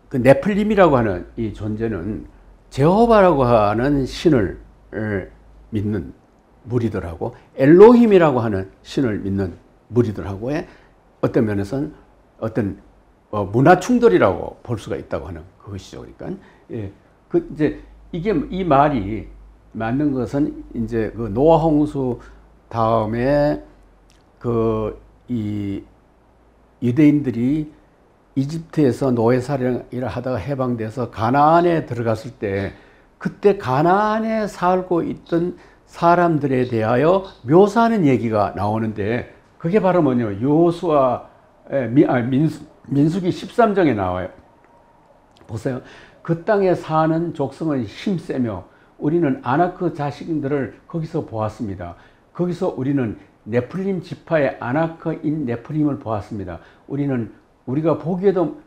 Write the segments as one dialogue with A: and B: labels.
A: 그 네플림이라고 하는 이 존재는 제호바라고 하는 신을 믿는 무리들하고 엘로힘이라고 하는 신을 믿는 무리들하고의 어떤 면에서는 어떤 문화 충돌이라고 볼 수가 있다고 하는 그것이죠. 그러니까 이제 이게 이 말이 맞는 것은 이제 그 노아 홍수 다음에 이 유대인들이 이집트에서 노예살인을 하다가 해방돼서 가나안에 들어갔을 때 그때 가나안에 살고 있던 사람들에 대하여 묘사하는 얘기가 나오는데 그게 바로 뭐냐면 여호수아 민수기 13장에 나와요. 보세요. 그 땅에 사는 족속은 힘세며 우리는 아나크 자식들을 거기서 보았습니다. 거기서 우리는 네플림 지파의 아나크인 네플림을 보았습니다. 우리가 보기에도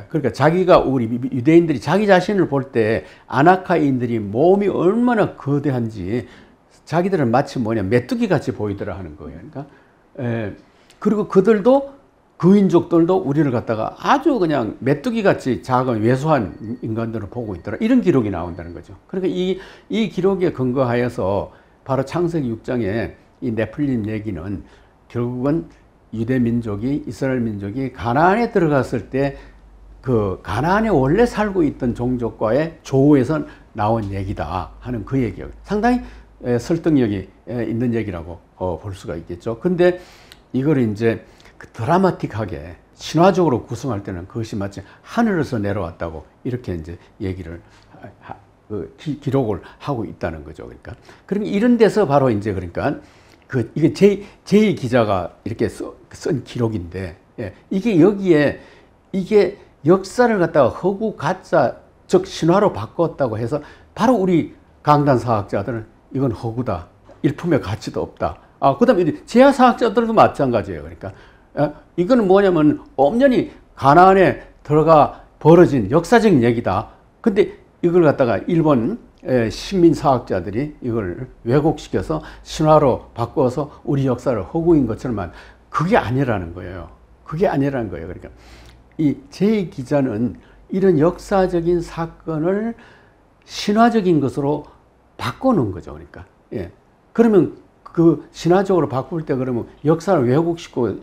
A: 그러니까 우리 유대인들이 자기 자신을 볼 때 아나카인들이 몸이 얼마나 거대한지 자기들은 마치 메뚜기 같이 보이더라 하는 거예요. 그러니까 그리고 그인족들도 우리를 갖다가 아주 그냥 메뚜기 같이 작은 왜소한 인간들을 보고 있더라. 이런 기록이 나온다는 거죠. 그러니까 이 기록에 근거하여서 바로 창세기 6장에 이 네플림 얘기는 결국은 유대 민족이 이스라엘 민족이 가나안에 들어갔을 때 그 가나안에 원래 살고 있던 종족과의 조우에서 나온 얘기다 하는 그 얘기예요. 상당히 설득력이 있는 얘기라고 볼 수가 있겠죠. 근데 이걸 이제 드라마틱하게 신화적으로 구성할 때는 그것이 마치 하늘에서 내려왔다고 이렇게 이제 얘기를 기록을 하고 있다는 거죠. 그러니까 이런 데서 바로 이제 그러니까 이게 제 기자가 이렇게 쓴 기록인데 이게 역사를 갖다가 허구 가짜 즉 신화로 바꿨다고 해서 바로 우리 강단사학자들은 이건 허구다. 일품의 가치도 없다. 그다음에 제야사학자들도 마찬가지예요. 그러니까 이거는 뭐냐면 엄연히 가나안에 들어가 벌어진 역사적인 얘기다. 근데 이걸 갖다가 일본 식민사학자들이 이걸 왜곡시켜서 신화로 바꿔서 우리 역사를 허구인 것처럼 그게 아니라는 거예요. 그게 아니라는 거예요. 그러니까 이 제 기자는 이런 역사적인 사건을 신화적인 것으로 바꿔놓은 거죠. 그러니까 그러면 그 신화적으로 바꿀 때 그러면 역사를 왜곡시키고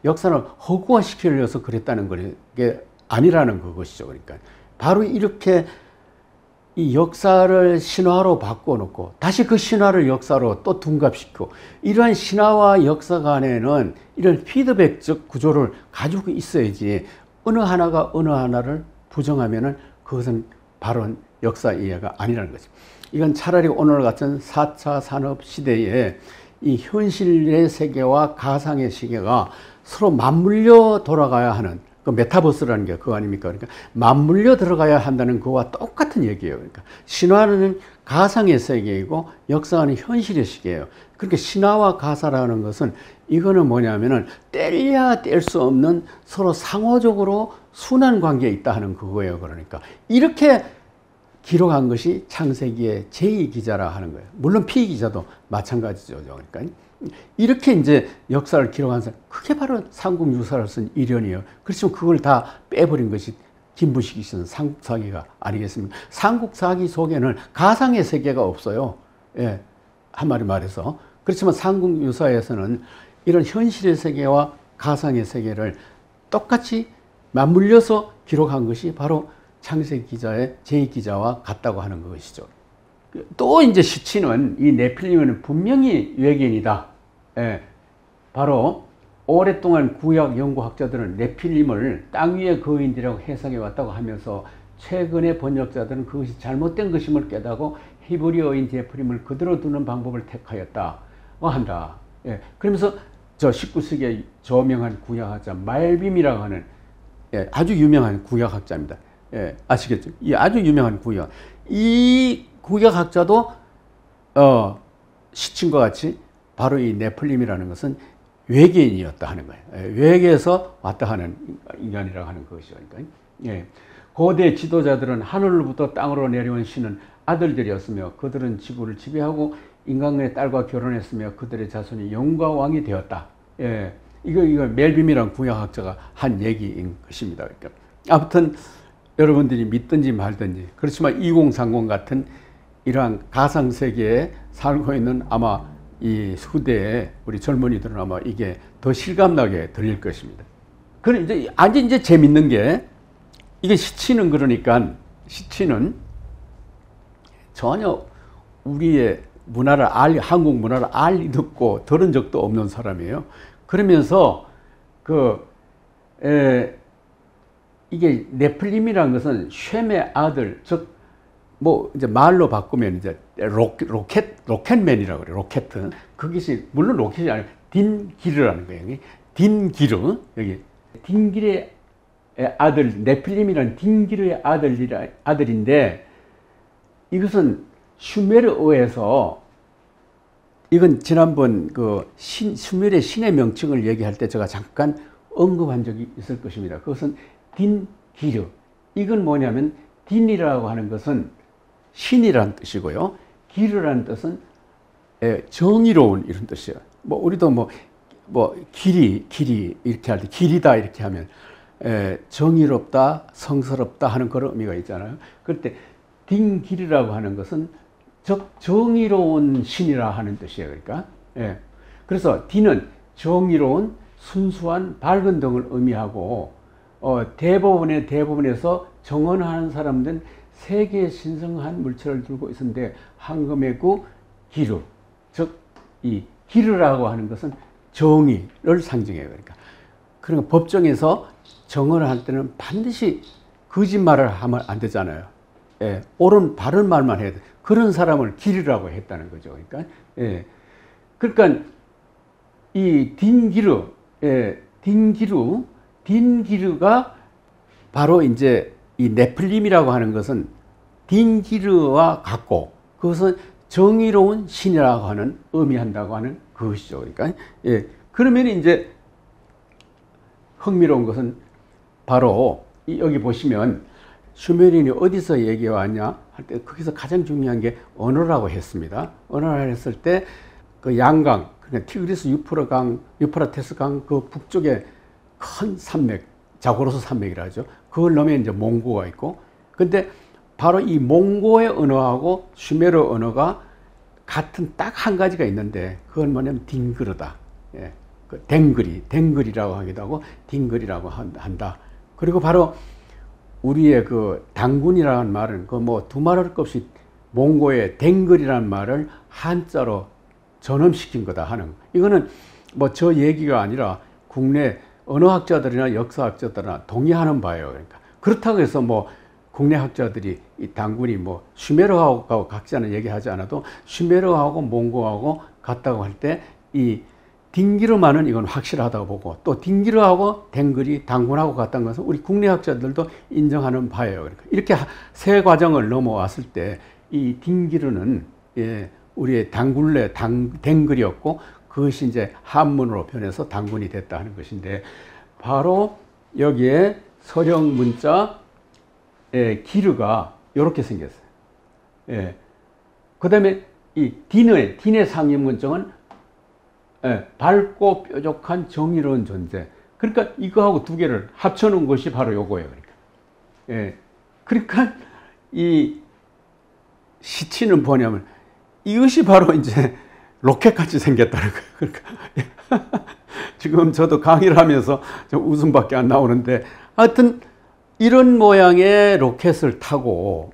A: 역사를 허구화시키려서 그랬다는 게 아니라는 그것이죠. 그러니까 바로 이렇게 이 역사를 신화로 바꿔놓고 다시 그 신화를 역사로 또 둔갑시키고 이러한 신화와 역사 간에는 이런 피드백적 구조를 가지고 있어야지 어느 하나가 어느 하나를 부정하면은 그것은 바로 역사 이해가 아니라는 거죠. 이건 차라리 오늘 같은 4차 산업 시대에 이 현실의 세계와 가상의 세계가 서로 맞물려 돌아가야 하는 그 메타버스라는 게 그거 아닙니까? 그러니까 맞물려 들어가야 한다는 그거와 똑같은 얘기예요. 그러니까 신화는 가상의 세계이고 역사는 현실의 세계예요. 그러니까 신화와 가사라는 것은 이거는 뭐냐면은 뗄래야 뗄 수 없는 서로 상호적으로 순환 관계에 있다 하는 그거예요. 그러니까 이렇게 기록한 것이 창세기의 제2기자라 하는 거예요. 물론 피기자도 마찬가지죠. 그러니까 이렇게 이제 역사를 기록한 사람, 그게 바로 삼국유사를 쓴 일련이에요. 그렇지만 그걸 다 빼버린 것이 김부식이 쓴 삼국사기가 아니겠습니까? 삼국사기 속에는 가상의 세계가 없어요. 한마디 말해서. 그렇지만 삼국유사에서는 이런 현실의 세계와 가상의 세계를 똑같이 맞물려서 기록한 것이 바로 창세기 기자의 제2기자와 같다고 하는 것이죠. 또 이제 시치는 이 네필림은 분명히 외계인이다. 바로 오랫동안 구약 연구학자들은 네필림을 땅 위의 거인들이라고 해석해 왔다고 하면서 최근의 번역자들은 그것이 잘못된 것임을 깨닫고 히브리어인 네필림을 그대로 두는 방법을 택하였다 한다. 그러면서 저 19세기에 저명한 구약학자 말빔이라고 하는 아주 유명한 구약학자입니다. 아시겠죠? 이 아주 유명한 구약. 이 구약학자도 시친과 같이 바로 이 네플림이라는 것은 외계인이었다 하는 거예요. 외계에서 왔다 하는 인간이라고 하는 것이죠. 그러니까 고대 지도자들은 하늘로부터 땅으로 내려온 신은 아들들이었으며 그들은 지구를 지배하고 인간의 딸과 결혼했으며 그들의 자손이 영과 왕이 되었다. 예, 이거 멜빔이라는 구약학자가 한 얘기인 것입니다. 그러니까 아무튼 여러분들이 믿든지 말든지 그렇지만 2030 같은 이러한 가상 세계에 살고 있는 아마 이 후대에 우리 젊은이들은 아마 이게 더 실감나게 들릴 것입니다. 그럼 이제 재밌는 게 이게 시치는 그러니까 시치는 전혀 우리의 문화를 한국 문화를 듣고 들은 적도 없는 사람이에요. 그러면서 이게 네플림이라는 것은 쉔의 아들, 즉 뭐 이제 말로 바꾸면 이제 로켓맨이라고 그래요. 로켓. 그것이 물론 로켓이 아니고 딘기르라는 거예요. 딘기르 여기 딘기르의 아들 네플림이라는 딘기르의 아들인데 이것은 슈메르어에서 이건 지난번 슈메르의 신의 명칭을 얘기할 때 제가 잠깐 언급한 적이 있을 것입니다. 그것은 딘기르. 이건 뭐냐면 딘이라고 하는 것은 신이라는 뜻이고요. 기르라는 뜻은 정의로운 이런 뜻이에요. 뭐 우리도 뭐 길이 이렇게 할 때 길이다 이렇게 하면 정의롭다, 성스럽다 하는 그런 의미가 있잖아요. 그럴 때 딘기르라고 하는 것은 정의로운 신이라 하는 뜻이에요. 그러니까 그래서 딘은 정의로운, 순수한, 밝은 등을 의미하고 대법원에서 정언하는 사람들은 세 개의 신성한 물체를 들고 있었는데 황금의 구 기르, 즉 이 기르라고 하는 것은 정의를 상징해요. 그러니까 법정에서 정언을 할 때는 반드시 거짓말을 하면 안 되잖아요. 옳은 바른 말만 해야 돼. 그런 사람을 기르라고 했다는 거죠. 그러니까 이 딘기르가 바로 이제 이 네플림이라고 하는 것은 딘기르와 같고 그것은 정의로운 신이라고 하는 의미한다고 하는 그것이죠. 그러니까 그러면 이제 흥미로운 것은 바로 여기 보시면 슈메리인이 어디서 얘기해 왔냐 할 때 거기서 가장 중요한 게 언어라고 했습니다. 언어를 했을 때 그 양강, 그러니까 티그리스 유프라테스 강 그 북쪽에 큰 산맥, 자고로스 산맥이라 하죠. 그걸 넘에 이제 몽고가 있고, 근데 바로 이 몽고의 언어하고 슈메르 언어가 같은 딱 한 가지가 있는데 그건 뭐냐면 딩그르다. 그 댕글이라고 하기도 하고 딩글이라고 한다. 그리고 바로 우리의 그 당군이라는 말은 그 뭐 두말할 것 없이 몽고의 댕글이라는 말을 한자로 전음시킨 거다 하는. 이거는 뭐 저 얘기가 아니라 국내 언어학자들이나 역사학자들이나 동의하는 바예요. 그러니까 그렇다고 해서 뭐 국내 학자들이 이 당군이 뭐 슈메르하고 각자는 얘기하지 않아도 슈메르하고 몽고하고 같다고 할 때 이 딩기르만은 이건 확실하다고 보고 또 딩기르하고 댕글이 당군하고 같다는 것은 우리 국내 학자들도 인정하는 바예요. 그러니까 이렇게 세 과정을 넘어왔을 때 이 딩기르는 우리의 당군래 댕글이었고 그것이 이제 한문으로 변해서 당군이 됐다 하는 것인데 바로 여기에 서령 문자 기르가 이렇게 생겼어요. 그 다음에 이 딘의 상임 문정은 밝고 뾰족한 정의로운 존재. 그러니까 이거하고 두 개를 합쳐놓은 것이 바로 요거예요. 그러니까 이 시치는 뭐냐면 이것이 바로 이제 로켓같이 생겼다는 거예요. 그러니까 지금 저도 강의를 하면서 좀 웃음밖에 안 나오는데 하여튼 이런 모양의 로켓을 타고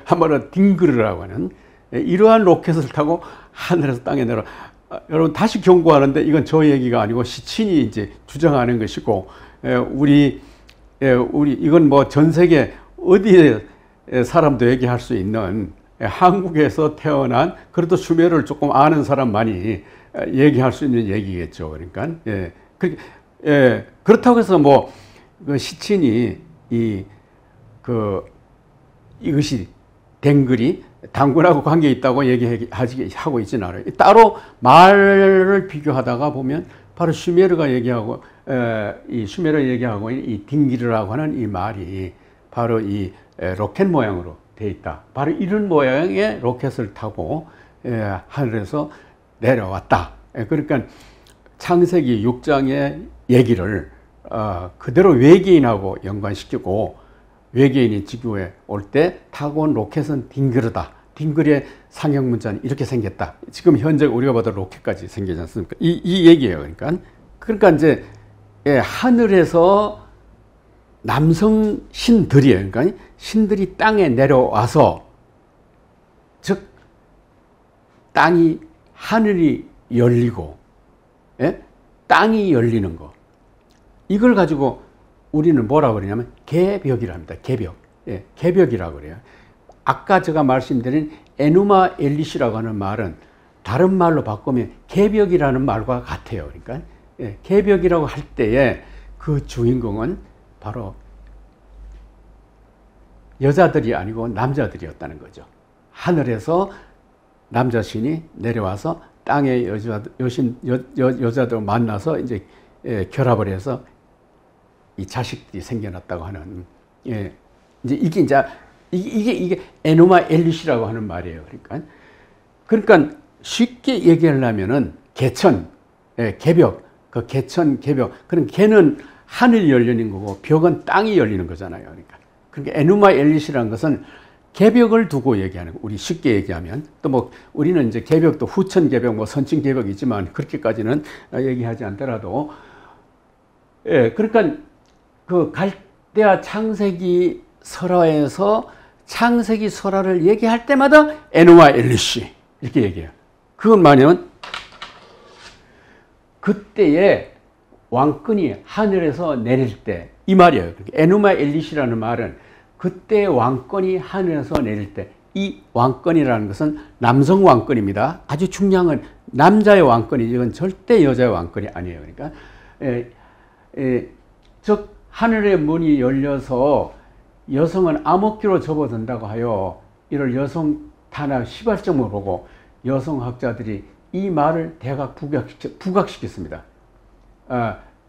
A: 한번은 딩그르라고 하는 이러한 로켓을 타고 하늘에서 땅에 내려. 여러분 다시 경고하는데 이건 저 얘기가 아니고 시친이 이제 주장하는 것이고 우리 이건 뭐 전 세계 어디에 사람도 얘기할 수 있는 한국에서 태어난 그래도 슈메르를 조금 아는 사람만이 얘기할 수 있는 얘기겠죠. 그러니까 그렇다고 해서 뭐 그 시친이 이것이 댕글이 당군하고 관계 있다고 얘기하고 있지는 않아요. 따로 말을 비교하다가 보면 바로 슈메르가 얘기하고 이 딩기르라고 하는 이 말이 바로 이 로켓 모양으로 돼 있다. 바로 이런 모양의 로켓을 타고 하늘에서 내려왔다. 그러니까 창세기 6장의 얘기를 그대로 외계인하고 연관시키고, 외계인이 지구에 올 때 타고 온 로켓은 딩그르다. 딩그르의 상형 문자는 이렇게 생겼다. 지금 현재 우리가 보던 로켓까지 생기지 않습니까? 이 얘기예요. 그러니까 이제 하늘에서 남성 신들이에요. 그러니까 신들이 땅에 내려와서, 즉 땅이, 하늘이 열리고, 땅이 열리는 거, 이걸 가지고 우리는 뭐라고 그러냐면 개벽이라 합니다. 개벽. 개벽이라고 그래요. 아까 제가 말씀드린 에누마 엘리시라고 하는 말은 다른 말로 바꾸면 개벽이라는 말과 같아요. 그러니까 개벽이라고 할 때에 그 주인공은 바로 여자들이 아니고 남자들이었다는 거죠. 하늘에서 남자신이 내려와서 땅의 여자들 만나서 이제 결합을 해서 이 자식들이 생겨났다고 하는, 이제 이게 에노마 엘리시라고 하는 말이에요. 그러니까 쉽게 얘기하려면은 개천, 개벽, 그 개천, 개벽. 그럼 개는 하늘이 열리는 거고 벽은 땅이 열리는 거잖아요. 그러니까 에누마 엘리시라는 것은 개벽을 두고 얘기하는 거. 우리 쉽게 얘기하면, 또 뭐 우리는 이제 개벽도 후천 개벽, 뭐 선친 개벽이 있지만 그렇게까지는 얘기하지 않더라도, 그러니까 그 갈대아 창세기 설화에서 창세기 설화를 얘기할 때마다 에누마 엘리시 이렇게 얘기해요. 그건 뭐냐면 그때의 왕권이 하늘에서 내릴 때, 이 말이에요. 에누마 엘리시라는 말은 그때의 왕권이 하늘에서 내릴 때, 이 왕권이라는 것은 남성 왕권입니다. 아주 중요한 건 남자의 왕권이지, 이건 절대 여자의 왕권이 아니에요. 그러니까 즉 하늘의 문이 열려서 여성은 암흑기로 접어든다고 하여 이를 여성 탄압 시발점으로 보고 여성학자들이 이 말을 대각 부각시켰습니다.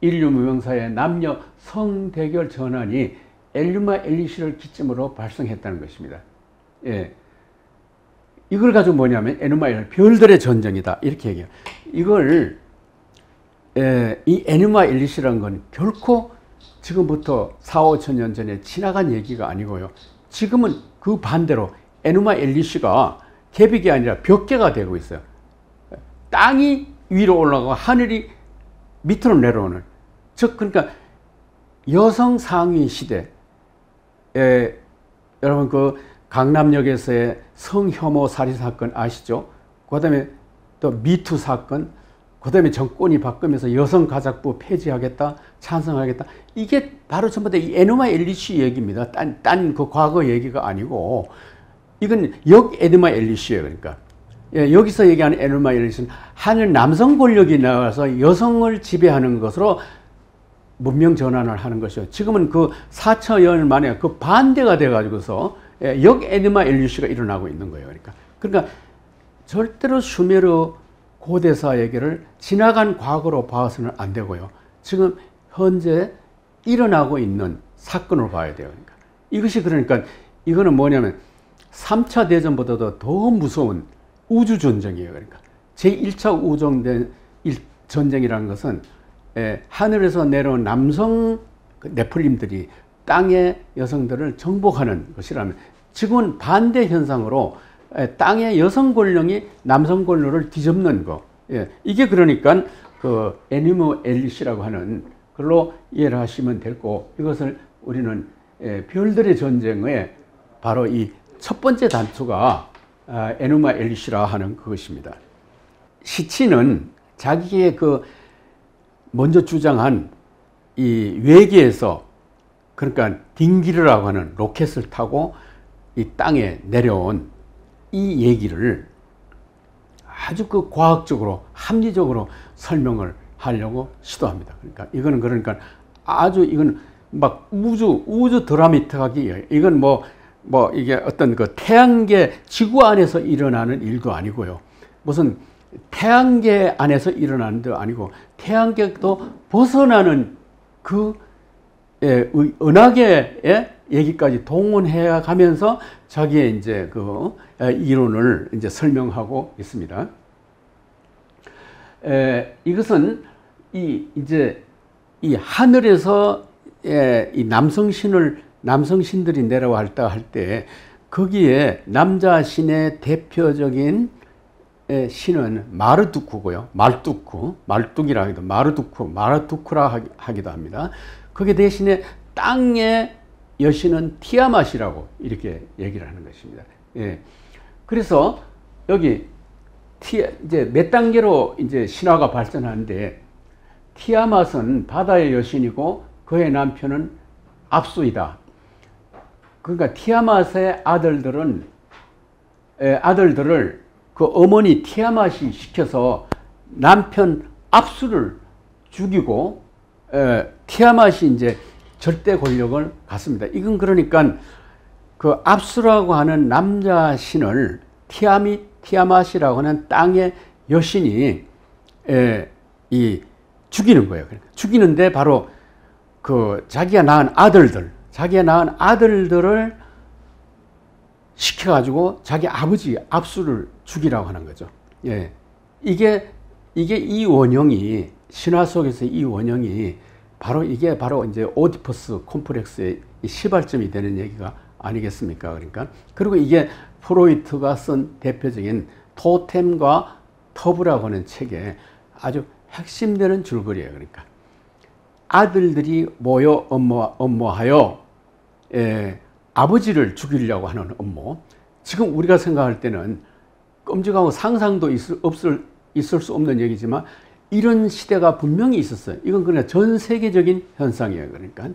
A: 인류 문명사의 남녀 성대결 전환이 에누마 엘리시를 기점으로 발생했다는 것입니다. 이걸 가지고 뭐냐면 에누마 엘리시, 별들의 전쟁이다 이렇게 얘기해요. 이걸 이 에누마 엘리시라는 건 결코 지금부터 4, 5천 년 전에 지나간 얘기가 아니고요. 지금은 그 반대로 에누마 엘리시가 개벽이 아니라 벽계가 되고 있어요. 땅이 위로 올라가고 하늘이 밑으로 내려오는, 즉 그러니까 여성 상위 시대, 여러분 그 강남역에서의 성혐오 살인 사건 아시죠? 그 다음에 또 미투 사건, 그 다음에 정권이 바뀌면서 여성가족부 폐지하겠다, 찬성하겠다. 이게 바로 전부 다 이 에누마 엘리시 얘기입니다. 딴 그 과거 얘기가 아니고, 이건 에누마 엘리시예요. 그러니까 여기서 얘기하는 에누마 엘리시는 하늘 남성 권력이 나와서 여성을 지배하는 것으로 문명 전환을 하는 것이요. 지금은 그 4천여 년 만에 그 반대가 돼가지고서 에누마 엘리시가 일어나고 있는 거예요. 그러니까 절대로 슈메르 고대사 얘기를 지나간 과거로 봐서는 안 되고요. 지금 현재 일어나고 있는 사건을 봐야 돼요. 이것이 그러니까 이거는 뭐냐면 3차 대전보다도 더 무서운 우주 전쟁이에요. 그러니까 제1차 우주 전쟁이라는 것은 하늘에서 내려온 남성 네플림들이 땅의 여성들을 정복하는 것이라면, 지금은 반대 현상으로 땅의 여성 권력이 남성 권력을 뒤집는 거. 이게 그러니까 그 에누마 엘리시라고 하는 걸로 이해를 하시면 되고, 이것을 우리는 별들의 전쟁의 바로 이 첫 번째 단초가 에누마 엘리시라 하는 그것입니다. 시치는 자기의 그 먼저 주장한 이 외계에서, 그러니까 딩기르라고 하는 로켓을 타고 이 땅에 내려온 이 얘기를 아주 그 과학적으로 합리적으로 설명을 하려고 시도합니다. 그러니까 아주 이건 막 우주 드라마틱하게, 이건 뭐 이게 어떤 그 태양계 지구 안에서 일어나는 일도 아니고요. 무슨 태양계 안에서 일어나는 데 아니고 태양계도 벗어나는 그 은하계의 얘기까지 동원해 가면서 자기의 이제 그 이론을 이제 설명하고 있습니다. 이것은 이제 이 하늘에서 이 남성신들이 내려왔다 할 때 거기에 남자 신의 대표적인 신은 마르두크고요. 말뚝이라 하기도 마르두크라 하기도 합니다. 거기에 대신에 땅의 여신은 티아맛이라고 이렇게 얘기를 하는 것입니다. 예. 그래서 여기 이제 몇 단계로 이제 신화가 발전하는데 티아맛은 바다의 여신이고 그의 남편은 압수이다. 그러니까 티아맛의 아들들을 그 어머니 티아맛이 시켜서 남편 압수를 죽이고 티아맛이 이제 절대 권력을 갖습니다. 이건 그러니까 그 압수라고 하는 남자 신을 티아맛이라고 하는 땅의 여신이 죽이는 거예요. 그러니까 죽이는데 바로 그 자기가 낳은 아들들을 시켜가지고 자기 아버지 압수를 죽이라고 하는 거죠. 예. 이게 이 원형이 신화 속에서 이 원형이 바로 이게 바로 이제 오디퍼스 콤플렉스의 시발점이 되는 얘기가 아니겠습니까? 그러니까 그리고 이게 프로이트가 쓴 대표적인 토템과 터부라고 하는 책에 아주 핵심되는 줄거리예요. 그러니까 아들들이 모여 업무하여 아버지를 죽이려고 하는 업무. 지금 우리가 생각할 때는 끔찍하고 상상도 있을 수 없는 얘기지만 이런 시대가 분명히 있었어요. 이건 그냥 전 세계적인 현상이에요. 그러니까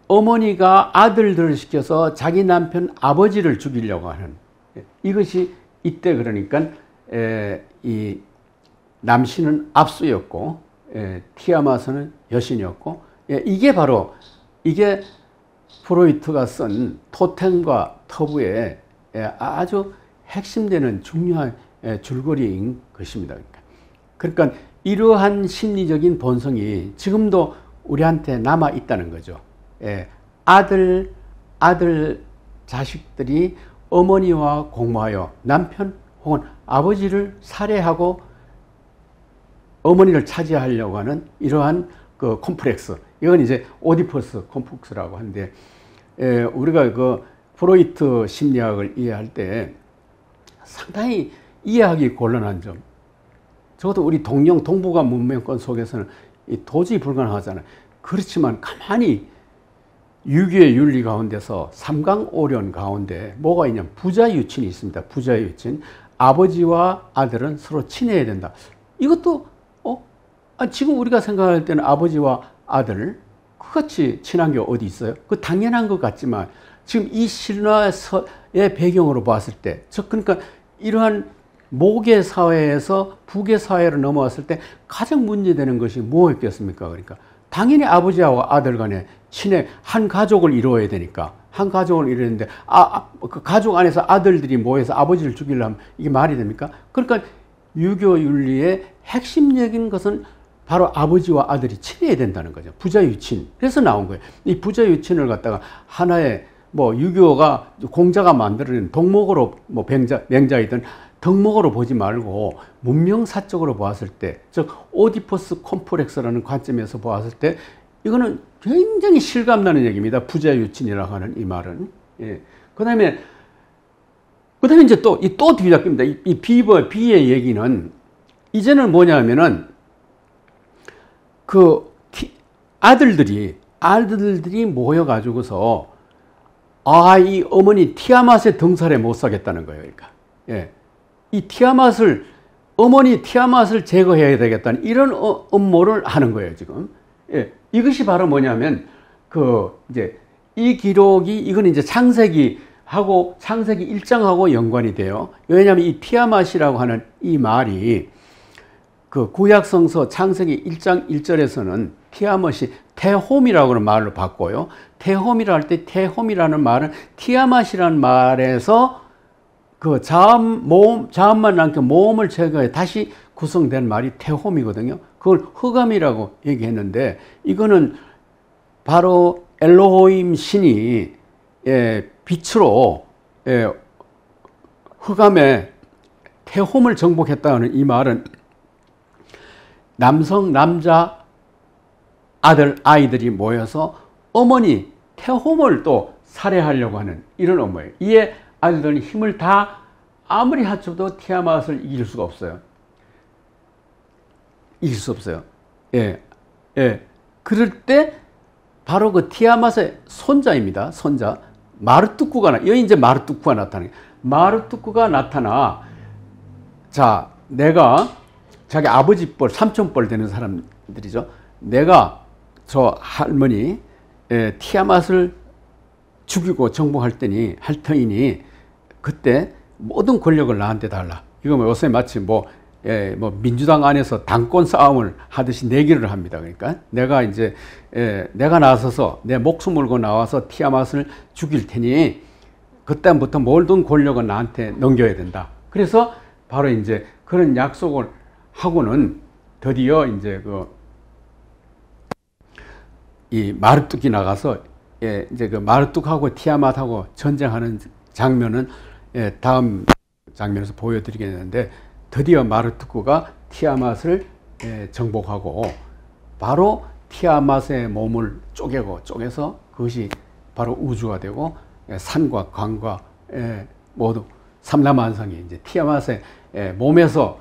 A: 어머니가 아들들을 시켜서 자기 남편 아버지를 죽이려고 하는 이것이 이때 그러니까 이 남신은 압수였고 티아마스는 여신이었고 이게 바로 이게 프로이트가 쓴 토템과 터부의 아주 핵심되는 중요한 줄거리인 것입니다. 그러니까 이러한 심리적인 본성이 지금도 우리한테 남아 있다는 거죠. 아들 자식들이 어머니와 공모하여 남편 혹은 아버지를 살해하고 어머니를 차지하려고 하는 이러한 그 콤플렉스. 이건 이제 오디퍼스 콤플렉스라고 하는데, 우리가 그 프로이트 심리학을 이해할 때 상당히 이해하기 곤란한 점. 적어도 우리 동북아 문명권 속에서는 도저히 불가능하잖아요. 그렇지만 가만히 유교의 윤리 가운데서 삼강오륜 가운데 뭐가 있냐면 부자유친이 있습니다. 부자유친. 아버지와 아들은 서로 친해야 된다. 이것도 지금 우리가 생각할 때는 아버지와 아들 그같이 친한 게 어디 있어요? 그 당연한 것 같지만 지금 이 신화의 배경으로 봤을 때, 그러니까 이러한 모계 사회에서 부계 사회로 넘어왔을 때 가장 문제되는 것이 뭐였겠습니까? 그러니까 당연히 아버지와 아들 간에 친해 한 가족을 이루어야 되니까 한 가족을 이루는데 그 가족 안에서 아들들이 모여서 아버지를 죽이려면 이게 말이 됩니까? 그러니까 유교 윤리의 핵심적인 것은 바로 아버지와 아들이 친해야 된다는 거죠. 부자유친. 그래서 나온 거예요. 이 부자유친을 갖다가 하나의 유교가 공자가 만들어낸 덕목으로 맹자이든 덕목으로 보지 말고 문명사적으로 보았을 때, 즉 오디퍼스 콤플렉스라는 관점에서 보았을 때 이거는 굉장히 실감나는 얘기입니다. 부자유친이라고 하는 이 말은. 예. 그다음에 이제 또 뒤바뀝니다. 이 비의 얘기는 이제는 뭐냐면은 그 아들들이 모여가지고서 이 어머니 티아맛의 등살에 못 사겠다는 거예요. 그러니까 어머니 티아맛을 제거해야 되겠다는 이런 음모를 하는 거예요. 지금 이것이 바로 뭐냐면 이제 이 기록이 이건 이제 창세기 1장하고 연관이 돼요. 왜냐하면 이 티아맛이라고 하는 이 말이 그 구약성서 창세기 1장 1절에서는 티아맛이 테홈이라고 하는 말로 바꿔요. 테홈이라 할 때 테홈이라는 말은 티아맛이라는 말에서 그 자음만 남겨 모음을 제거해 다시 구성된 말이 테홈이거든요. 그걸 흑암이라고 얘기했는데 이거는 바로 엘로힘 신이 빛으로 흑암의 태홈을 정복했다는 이 말은 남자 아이들이 모여서 어머니 태홈을 또 살해하려고 하는 이런 업무예요. 이에 아이들은 힘을 다 아무리 합쳐도 티아맛을 이길 수가 없어요. 이길 수 없어요. 그럴 때 바로 그 티아맛의 손자입니다. 손자 마르투쿠가 여기 이제 마르투쿠가 나타나요. 마르투쿠가 나타나 자 내가 자기 아버지 뻘 삼촌 뻘 되는 사람들이죠. 내가 저 할머니 티아맛을 죽이고 정복할 터이니 그때 모든 권력을 나한테 달라. 이거 뭐 요새 마치 뭐 민주당 안에서 당권 싸움을 하듯이 내기를 합니다. 그러니까 내가 이제 내가 나서서 내 목숨 걸고 나와서 티아맛을 죽일 테니 그때부터 모든 권력은 나한테 넘겨야 된다. 그래서 바로 이제 그런 약속을 하고는 드디어 이제 이 마르뚝이 나가서 이제 그 마르뚝하고 티아맛하고 전쟁하는 장면은 다음 장면에서 보여드리겠는데 드디어 마르투쿠가 티아맛을 정복하고 바로 티아맛의 몸을 쪼개서 그것이 바로 우주가 되고 산과 강과 모두 삼라만상이 이제 티아맛의 몸에서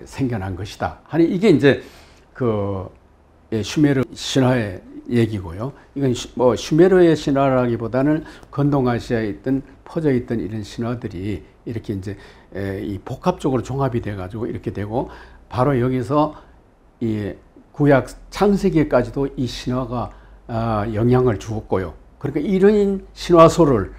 A: 생겨난 것이다. 하니 이게 이제 그 슈메르 신화의 얘기고요. 이건 뭐 슈메르의 신화라기보다는 건동아시아에 있던 퍼져 있던 이런 신화들이 이렇게 이제 이 복합적으로 종합이 돼 가지고 이렇게 되고 바로 여기서 이 구약 창세기까지도 이 신화가 영향을 주었고요. 그러니까 이런 신화소를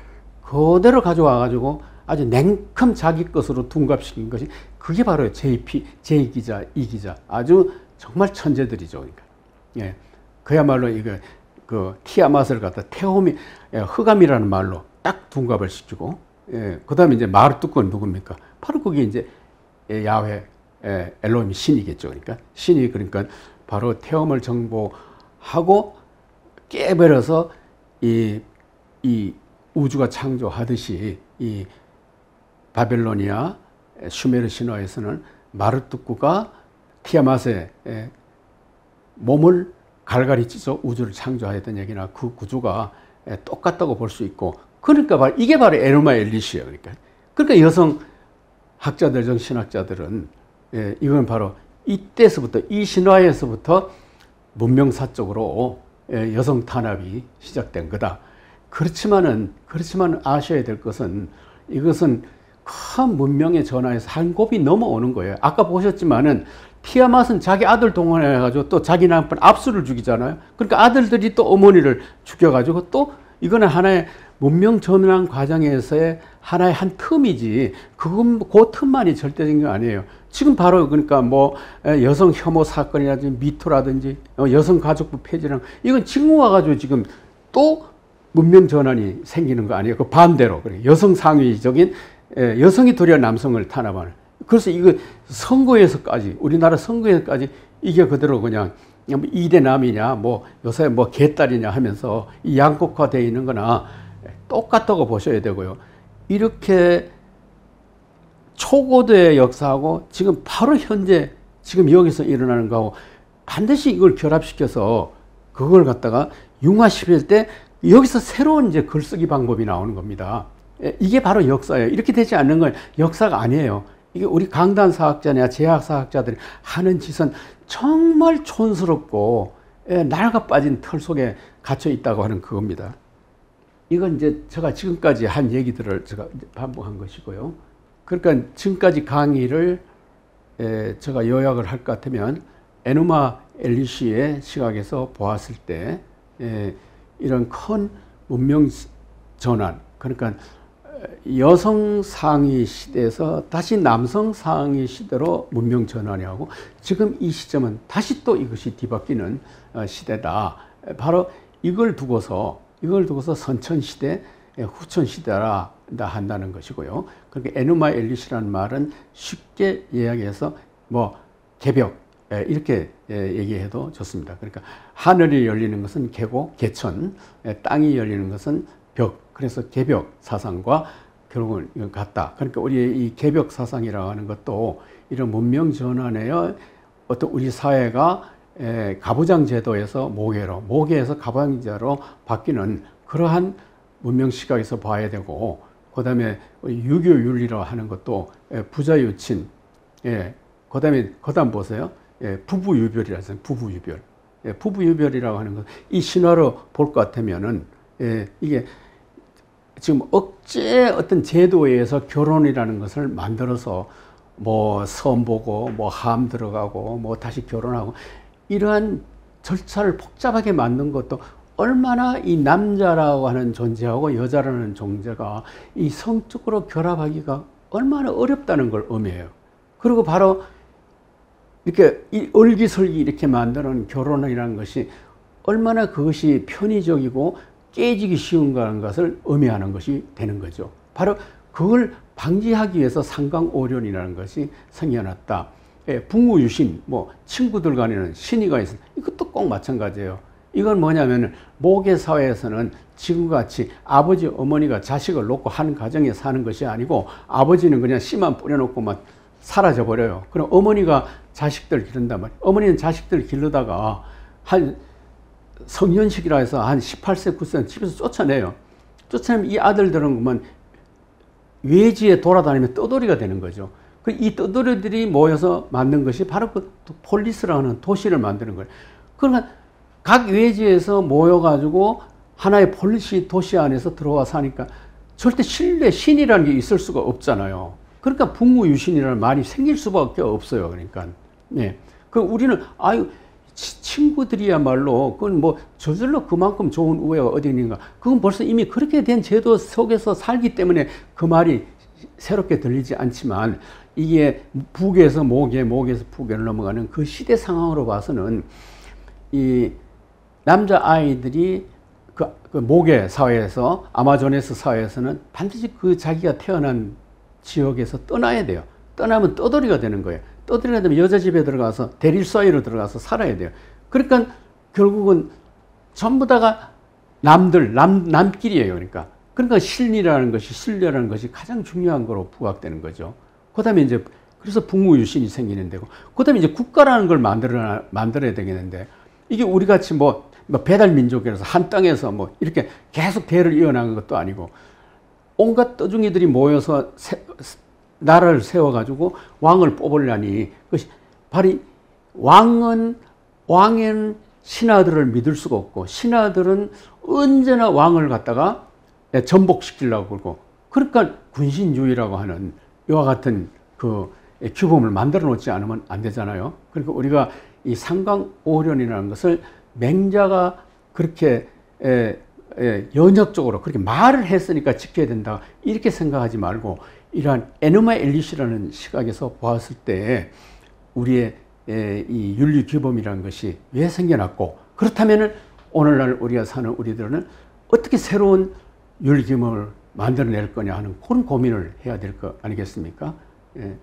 A: 그대로 가져와 가지고 아주 냉큼 자기 것으로 둔갑시킨 것이 그게 바로 제2기자, 2기자 아주 정말 천재들이죠. 그러니까 그야말로 이거 그 티아맛을 갖다 태홈이 흑암이라는 말로 딱 둔갑을 시키고 그다음에 이제 마르투크는 누굽니까? 바로 그게 이제 야훼 엘로힘 신이겠죠. 그러니까 신이 그러니까 바로 태홈을 정복하고 깨버려서 이 우주가 창조하듯이 이 바벨로니아 슈메르 신화에서는 마르투크가 티아맛의 몸을 갈갈이 찢어 우주를 창조하였던 얘기나 그 구조가 똑같다고 볼 수 있고 그러니까 이게 바로 에누마 엘리시예요. 그러니까 여성 학자들, 정신학자들은 이건 바로 이때서부터 이 신화에서부터 문명사적으로 여성 탄압이 시작된 거다. 그렇지만 아셔야 될 것은 이것은 큰 문명의 전환에서 한 곱이 넘어오는 거예요. 아까 보셨지만은 티아맛은 자기 아들 동원해가지고 또 자기 남편 압수를 죽이잖아요. 그러니까 아들들이 또 어머니를 죽여가지고 또 이거는 하나의 문명 전환 과정에서의 하나의 한 틈이지 그 틈만이 절대적인 게 아니에요. 지금 바로 그러니까 뭐 여성 혐오 사건이라든지 미투라든지 여성가족부 폐지랑 이건 지금 와가지고 지금 또 문명 전환이 생기는 거 아니에요. 그 반대로 여성 상위적인 여성이 도리어 남성을 탄압하는. 그래서 이거 선거에서까지 우리나라 선거에서까지 이게 그대로 그냥 이대 남이냐 뭐 요새 뭐 개딸이냐 하면서 이 양극화되어 있는 거나 똑같다고 보셔야 되고요. 이렇게 초고도의 역사하고 지금 바로 현재 지금 여기서 일어나는 거하고 반드시 이걸 결합시켜서 그걸 갖다가 융화시킬 때 여기서 새로운 이제 글쓰기 방법이 나오는 겁니다. 이게 바로 역사예요. 이렇게 되지 않는 건 역사가 아니에요. 이게 우리 강단사학자나 제약사학자들이 하는 짓은 정말 촌스럽고 낡아 빠진 털 속에 갇혀 있다고 하는 그겁니다. 이건 이제 제가 지금까지 한 얘기들을 제가 반복한 것이고요. 그러니까 지금까지 강의를 제가 요약을 할 것 같으면 에누마 엘리시의 시각에서 보았을 때 이런 큰 문명 전환, 그러니까 여성 상위 시대에서 다시 남성 상위 시대로 문명 전환이 하고 지금 이 시점은 다시 또 이것이 뒤바뀌는 시대다. 바로 이걸 두고서 선천 시대, 후천 시대라 한다는 것이고요. 그러니까 에누마 엘리시라는 말은 쉽게 이야기해서 뭐 개벽, 이렇게 얘기해도 좋습니다. 그러니까 하늘이 열리는 것은 개고 개천, 땅이 열리는 것은 벽. 그래서 개벽 사상과 결국은 같다. 그러니까 우리의 이 개벽 사상이라고 하는 것도 이런 문명 전환에 어떤 우리 사회가 가부장 제도에서 모계로, 모계에서 가부장제로 바뀌는 그러한 문명 시각에서 봐야 되고, 그 다음에 유교윤리라고 하는 것도 부자유친, 그 다음 보세요. 부부유별이라고 하잖아요. 부부유별. 부부유별이라고 하는 것, 이 신화로 볼 것 같으면은, 이게 지금 억제 어떤 제도에 의해서 결혼이라는 것을 만들어서 뭐 선보고, 뭐 함 들어가고, 뭐 다시 결혼하고, 이러한 절차를 복잡하게 만든 것도 얼마나 이 남자라고 하는 존재하고 여자라는 존재가 이 성적으로 결합하기가 얼마나 어렵다는 걸 의미해요. 그리고 바로 이렇게 이 얼기설기 이렇게 만드는 결혼이라는 것이 얼마나 그것이 편의적이고 깨지기 쉬운가라는 것을 의미하는 것이 되는 거죠. 바로 그걸 방지하기 위해서 상강오련이라는 것이 생겨났다. 북무유신, 뭐 친구들 간에는 신의가 있습니다. 이것도 꼭 마찬가지예요. 이건 뭐냐면 모계 사회에서는 지금과 같이 아버지, 어머니가 자식을 놓고 한 가정에 사는 것이 아니고, 아버지는 그냥 씨만 뿌려놓고 막 사라져 버려요. 그럼 어머니가 자식들 기른단 말이에요. 어머니는 자식들 기르다가 한 성년식이라 해서 한 18세, 19세 집에서 쫓아내요. 쫓아내면 이 아들들은 그만 외지에 돌아다니면 떠돌이가 되는 거죠. 이 떠돌이들이 모여서 만든 것이 바로 그 폴리스라고 하는 도시를 만드는 거예요. 그러니까 각 외지에서 모여가지고 하나의 폴리시 도시 안에서 들어와 사니까 절대 신뢰, 신이라는 게 있을 수가 없잖아요. 그러니까 북무유신이라는 말이 생길 수밖에 없어요. 그러니까. 그 우리는, 친구들이야말로, 그건 뭐 저절로 그만큼 좋은 우애가 어디 있는가. 그건 벌써 이미 그렇게 된 제도 속에서 살기 때문에 그 말이 새롭게 들리지 않지만, 이게 북에서 모계, 모계에서 북으로 넘어가는 그 시대 상황으로 봐서는 이 남자 아이들이 그 모계 사회에서, 아마존에스 사회에서는 반드시 그 자기가 태어난 지역에서 떠나야 돼요. 떠나면 떠돌이가 되는 거예요. 떠돌이가 되면 여자 집에 들어가서 대릴 사이로 들어가서 살아야 돼요. 그러니까 결국은 전부 다가 남끼리예요. 그러니까 신이라는 것이, 신뢰라는 것이 가장 중요한 거로 부각되는 거죠. 그 다음에 이제, 그래서 북무유신이 생기는 데고, 그 다음에 이제 국가라는 걸 만들어야 되겠는데, 이게 우리 같이 뭐 배달민족이라서 한 땅에서 뭐 이렇게 계속 대를 이어나가는 것도 아니고, 온갖 떠중이들이 모여서 나라를 세워가지고 왕을 뽑으려니, 바로 왕은 신하들을 믿을 수가 없고, 신하들은 언제나 왕을 갖다가 전복시키려고 그러고, 그러니까 군신주의라고 하는 이와 같은 그 규범을 만들어 놓지 않으면 안 되잖아요. 그러니까 우리가 이 상강오련이라는 것을 맹자가 그렇게 연역적으로 그렇게 말을 했으니까 지켜야 된다, 이렇게 생각하지 말고, 이러한 에누마 엘리시라는 시각에서 보았을 때 우리의 이 윤리 규범이라는 것이 왜 생겨났고, 그렇다면 오늘날 우리가 사는 우리들은 어떻게 새로운 윤리 규범을 만들어낼 거냐 하는 그런 고민을 해야 될 거 아니겠습니까? 예.